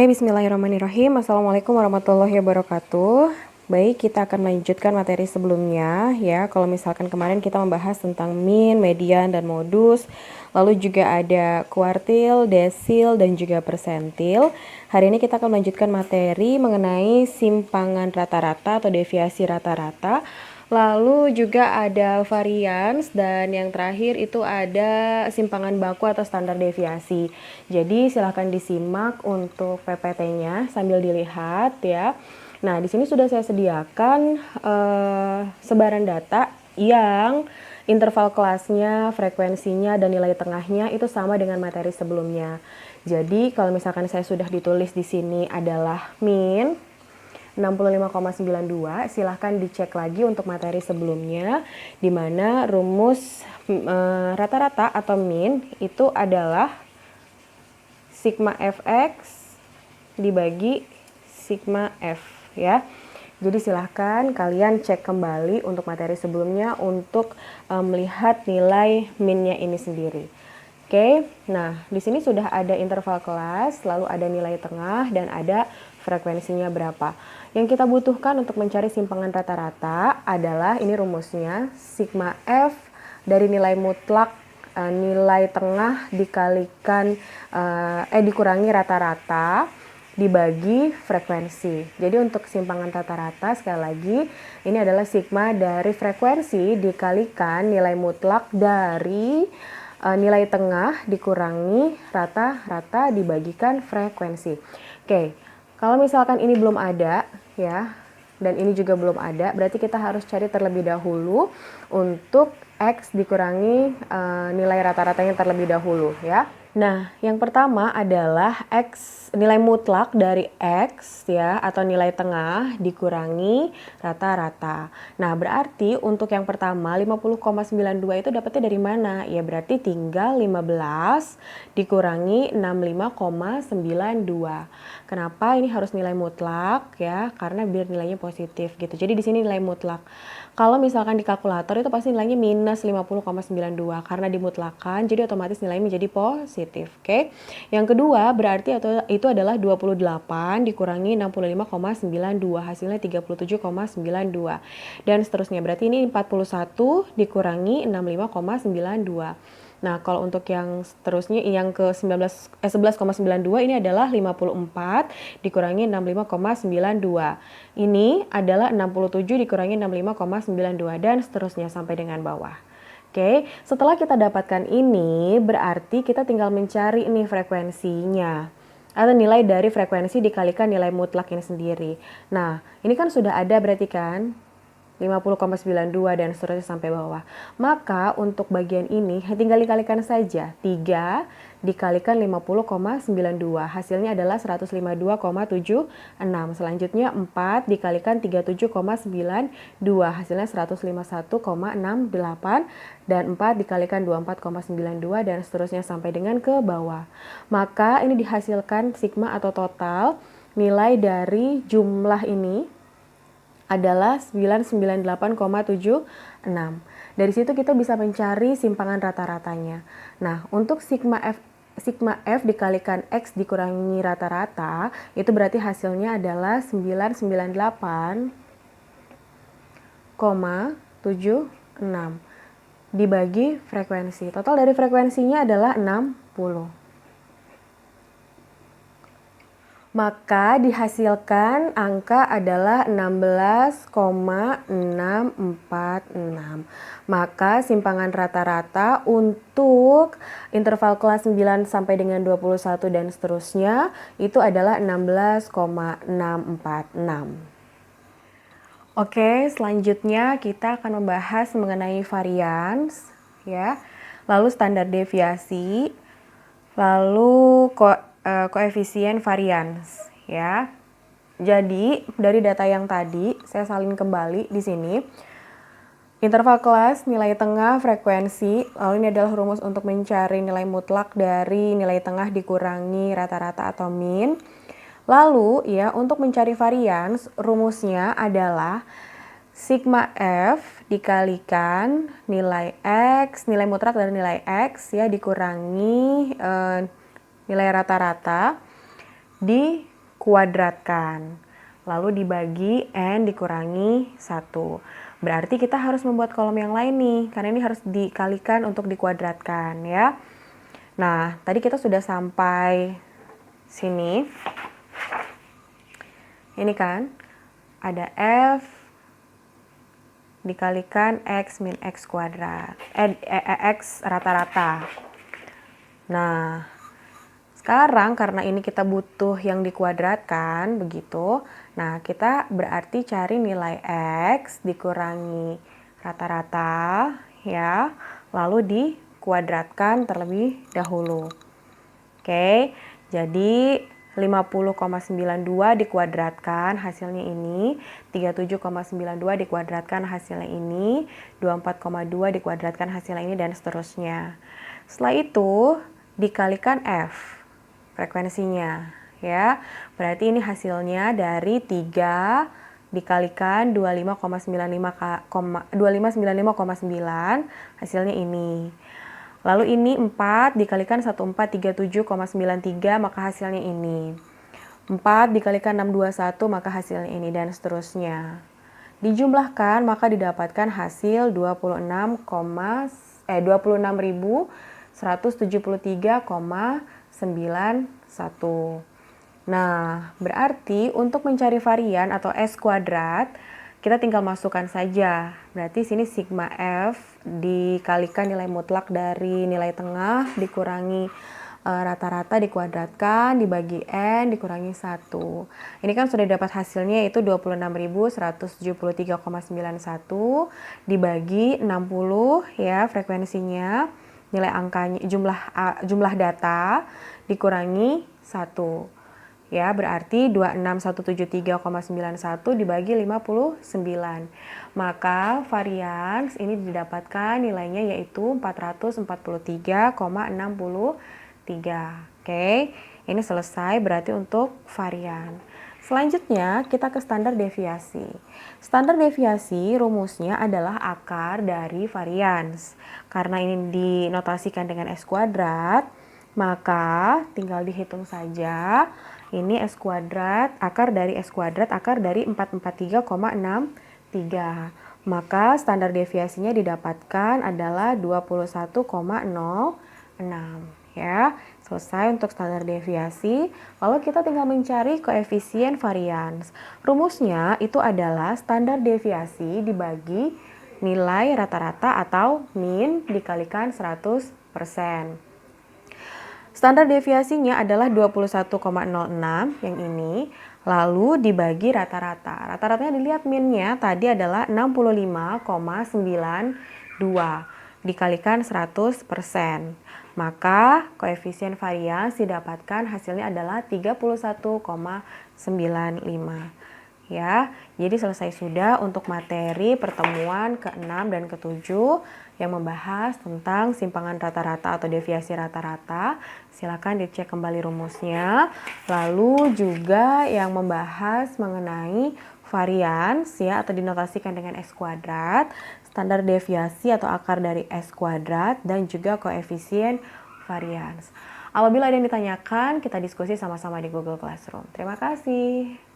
Bismillahirrahmanirrahim. Assalamualaikum warahmatullahi wabarakatuh. Baik, kita akan melanjutkan materi sebelumnya ya. Kalau misalkan kemarin kita membahas tentang min, median, dan modus, lalu juga ada kuartil, desil, dan juga persentil. Hari ini kita akan melanjutkan materi mengenai simpangan rata-rata atau deviasi rata-rata. Lalu juga ada varians, dan yang terakhir itu ada simpangan baku atau standar deviasi. Jadi silahkan disimak untuk PPT-nya sambil dilihat ya. Nah, di sini sudah saya sediakan sebaran data yang interval kelasnya, frekuensinya, dan nilai tengahnya itu sama dengan materi sebelumnya. Jadi kalau misalkan saya sudah ditulis di sini adalah min 65,92, silahkan dicek lagi untuk materi sebelumnya, di mana rumus rata-rata atau min itu adalah sigma fx dibagi sigma f ya. Jadi silahkan kalian cek kembali untuk materi sebelumnya untuk melihat nilai minnya ini sendiri. Oke, nah di sini sudah ada interval kelas, lalu ada nilai tengah, dan ada frekuensinya berapa. Yang kita butuhkan untuk mencari simpangan rata-rata adalah, ini rumusnya, sigma F dari nilai mutlak nilai tengah dikalikan dikurangi rata-rata dibagi frekuensi. Jadi untuk simpangan rata-rata, sekali lagi, ini adalah sigma dari frekuensi dikalikan nilai mutlak dari nilai tengah dikurangi rata-rata dibagikan frekuensi. Oke, kalau misalkan ini belum ada ya, dan ini juga belum ada, berarti kita harus cari terlebih dahulu untuk X dikurangi nilai rata-ratanya terlebih dahulu ya. Nah, yang pertama adalah X, nilai mutlak dari X ya, atau nilai tengah dikurangi rata-rata. Nah, berarti untuk yang pertama 50,92 itu dapatnya dari mana? Ya berarti tinggal 15 dikurangi 65,92. Kenapa ini harus nilai mutlak ya? Karena biar nilainya positif gitu. Jadi di sini nilai mutlak. Kalau misalkan di kalkulator itu pasti nilainya minus 50,92 karena dimutlakan, jadi otomatis nilainya menjadi positif. Oke. Yang kedua berarti itu adalah 28 dikurangi 65,92, hasilnya 37,92. Dan seterusnya, berarti ini 41 dikurangi 65,92. Nah, kalau untuk yang seterusnya yang ke 11,92 ini adalah 54 dikurangi 65,92. Ini adalah 67 dikurangi 65,92 dan seterusnya sampai dengan bawah. Oke, setelah kita dapatkan ini berarti kita tinggal mencari ini frekuensinya atau nilai dari frekuensi dikalikan nilai mutlak ini sendiri. Nah, ini kan sudah ada berarti kan 50,92 dan seterusnya sampai bawah. Maka untuk bagian ini tinggal dikalikan saja. 3 dikalikan 50,92. Hasilnya adalah 152,76. Selanjutnya 4 dikalikan 37,92. Hasilnya 151,68. Dan 4 dikalikan 24,92 dan seterusnya sampai dengan ke bawah. Maka ini dihasilkan sigma atau total nilai dari jumlah ini adalah 998,76. Dari situ kita bisa mencari simpangan rata-ratanya. Nah, untuk sigma F dikalikan X dikurangi rata-rata, itu berarti hasilnya adalah 998,76 dibagi frekuensi. Total dari frekuensinya adalah 60. Maka dihasilkan angka adalah 16,646. Maka simpangan rata-rata untuk interval kelas 9 sampai dengan 21 dan seterusnya itu adalah 16,646. Oke, selanjutnya kita akan membahas mengenai varians ya. Lalu standar deviasi, lalu koefisien varians ya. Jadi dari data yang tadi saya salin kembali di sini. Interval kelas, nilai tengah, frekuensi, lalu ini adalah rumus untuk mencari nilai mutlak dari nilai tengah dikurangi rata-rata atau min. Lalu ya, untuk mencari varians, rumusnya adalah sigma F dikalikan nilai X, nilai mutlak dari nilai X ya, dikurangi nilai rata-rata dikuadratkan. Lalu dibagi N dikurangi 1. Berarti kita harus membuat kolom yang lain nih, karena ini harus dikalikan untuk dikuadratkan ya. Nah, tadi kita sudah sampai sini. Ini kan, ada F dikalikan X min X kuadrat, X rata-rata. Nah, sekarang karena ini kita butuh yang dikuadratkan, begitu. Nah, kita berarti cari nilai X dikurangi rata-rata, ya. Lalu dikuadratkan terlebih dahulu. Oke, jadi 50,92 dikuadratkan hasilnya ini, 37,92 dikuadratkan hasilnya ini, 24,2 dikuadratkan hasilnya ini, dan seterusnya. Setelah itu dikalikan F frekuensinya ya. Berarti ini hasilnya dari 3 dikalikan 2595,9 hasilnya ini. Lalu ini 4 dikalikan 1437,93 maka hasilnya ini. 4 dikalikan 621 maka hasilnya ini, dan seterusnya. Dijumlahkan maka didapatkan hasil 26,173,91. Nah, berarti untuk mencari varian atau S kuadrat, kita tinggal masukkan saja. Berarti sini sigma F dikalikan nilai mutlak dari nilai tengah dikurangi rata-rata dikuadratkan dibagi N dikurangi 1. Ini kan sudah dapat hasilnya yaitu 26.173,91 dibagi 60 ya frekuensinya. Nilai angkanya jumlah data dikurangi 1. Ya, berarti 26173,91 dibagi 59. Maka varians ini didapatkan nilainya yaitu 443,63. Oke, ini selesai berarti untuk varian. Selanjutnya kita ke standar deviasi. Standar deviasi rumusnya adalah akar dari varians. Karena ini dinotasikan dengan S kuadrat, maka tinggal dihitung saja. Ini S kuadrat, akar dari S kuadrat, akar dari 443,63. Maka standar deviasinya didapatkan adalah 21,06. Ya, selesai untuk standar deviasi. Lalu kita tinggal mencari koefisien varians. Rumusnya itu adalah standar deviasi dibagi nilai rata-rata atau min dikalikan 100%. Standar deviasinya adalah 21,06 yang ini, lalu dibagi rata-rata. Rata-ratanya dilihat minnya tadi adalah 65,92 dikalikan 100%. Maka koefisien varians didapatkan hasilnya adalah 31,95. Ya, jadi selesai sudah untuk materi pertemuan ke-6 dan ke-7 yang membahas tentang simpangan rata-rata atau deviasi rata-rata. Silakan dicek kembali rumusnya. Lalu juga yang membahas mengenai varians ya atau dinotasikan dengan S kuadrat, standar deviasi atau akar dari S kuadrat, dan juga koefisien varians. Apabila ada yang ditanyakan, kita diskusi sama-sama di Google Classroom. Terima kasih.